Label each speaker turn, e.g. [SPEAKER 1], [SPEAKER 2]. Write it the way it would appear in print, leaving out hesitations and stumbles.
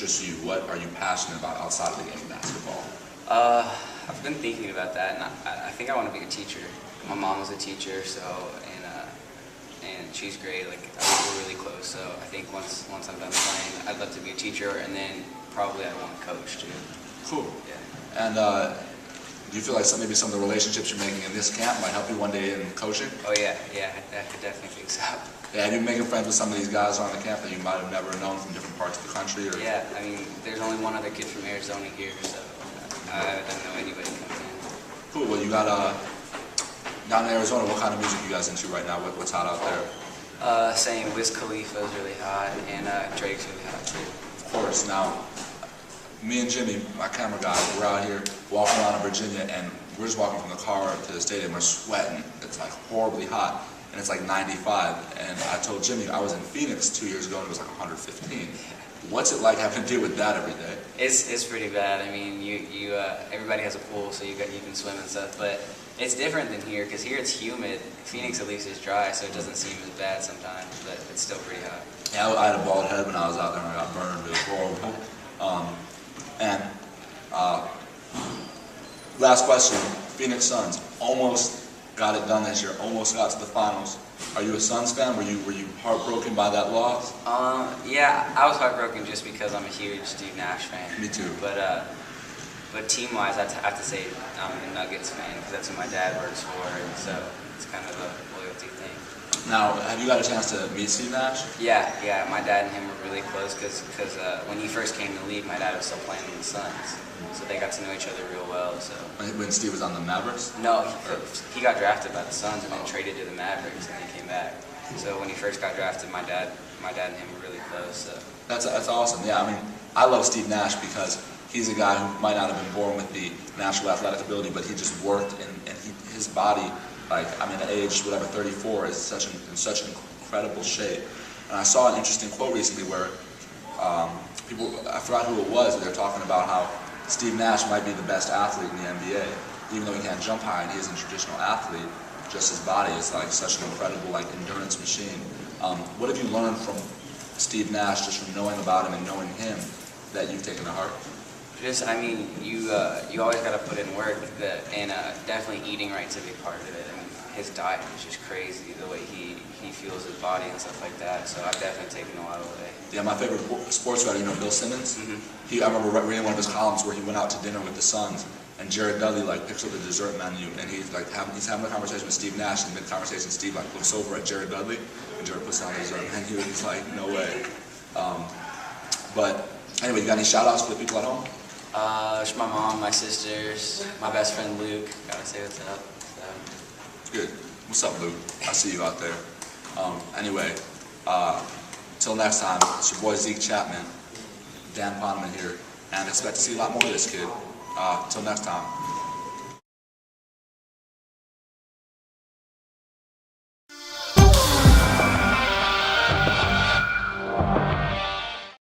[SPEAKER 1] interests you? What are you passionate about outside of the game of basketball?
[SPEAKER 2] I've been thinking about that, and I think I want to be a teacher. My mom was a teacher, so and she's great. Like we're really close. So I think once I'm done playing, I'd love to be a teacher, and then probably I want to coach too.
[SPEAKER 1] Cool.
[SPEAKER 2] Yeah.
[SPEAKER 1] And do you feel like maybe some of the relationships you're making in this camp might help you one day in coaching?
[SPEAKER 2] Oh yeah, I could definitely think so.
[SPEAKER 1] Yeah, and you're making friends with some of these guys on the camp that you might have never known from different parts of the country? Or...
[SPEAKER 2] Yeah, I mean, there's only one other kid from Arizona here, so I don't know anybody coming in.
[SPEAKER 1] Cool. Well, you got down in Arizona. What kind of music you guys into right now? What's hot out there?
[SPEAKER 2] Saying Wiz Khalifa is really hot, and Drake's really hot too.
[SPEAKER 1] Of course. Now, me and Jimmy, my camera guy, we're out here walking around in Virginia, and we're just walking from the car to the stadium. We're sweating. It's like horribly hot, and it's like 95. And I told Jimmy I was in Phoenix 2 years ago, and it was like 115. What's it like having to deal with that every day?
[SPEAKER 2] It's pretty bad. I mean, everybody has a pool, so you can swim and stuff, but it's different than here, because here it's humid. Phoenix at least is dry, so it doesn't seem as bad sometimes, but it's still pretty hot.
[SPEAKER 1] Yeah, I had a bald head when I was out there and I got burned. It was horrible. Last question, Phoenix Suns almost got it done this year, almost got to the finals. Are you a Suns fan? Were you heartbroken by that loss?
[SPEAKER 2] Yeah, I was heartbroken just because I'm a huge Steve Nash fan.
[SPEAKER 1] Me too.
[SPEAKER 2] But team-wise, I have to say I'm a Nuggets fan because that's who my dad works for, and so it's kind of a loyalty thing.
[SPEAKER 1] Now, have you got a chance to meet Steve Nash?
[SPEAKER 2] Yeah. My dad and him were really close because when he first came to the league, my dad was still playing in the Suns, so they got to know each other real well. So
[SPEAKER 1] when Steve was on the Mavericks?
[SPEAKER 2] No, he got drafted by the Suns and then traded to the Mavericks, and then he came back. So when he first got drafted, my dad and him were really close. So. That's
[SPEAKER 1] awesome. Yeah, I mean, I love Steve Nash because he's a guy who might not have been born with the natural athletic ability, but he just worked, and his body, like, I mean, at age, 34, is in such an incredible shape. And I saw an interesting quote recently where I forgot who it was, but they're talking about how Steve Nash might be the best athlete in the NBA, even though he can't jump high and he is a traditional athlete. Just his body is like such an incredible endurance machine. What have you learned from Steve Nash, just from knowing about him and knowing him, that you've taken to heart?
[SPEAKER 2] I mean, you always got to put in work, and definitely eating right's a big part of it. I mean, his diet is just crazy, the way he fuels his body and stuff like that. So I've definitely taken a lot away. Yeah,
[SPEAKER 1] my favorite sports writer, Bill Simmons.
[SPEAKER 2] Mm-hmm.
[SPEAKER 1] I remember reading one of his columns where he went out to dinner with the Suns, and Jared Dudley picks up the dessert menu, and he's having a conversation with Steve Nash, and mid-conversation Steve looks over at Jared Dudley, and Jared puts down the dessert menu, and he's like, no way. But anyway, you got any shout-outs for the people at home?
[SPEAKER 2] Just my mom, my sisters, my best friend Luke. Gotta say what's up.
[SPEAKER 1] So. Good. What's up, Luke? I see you out there. Anyway, till next time, it's your boy Zeke Chapman, Dan Poneman here, and expect to see a lot more of this kid. Till next time.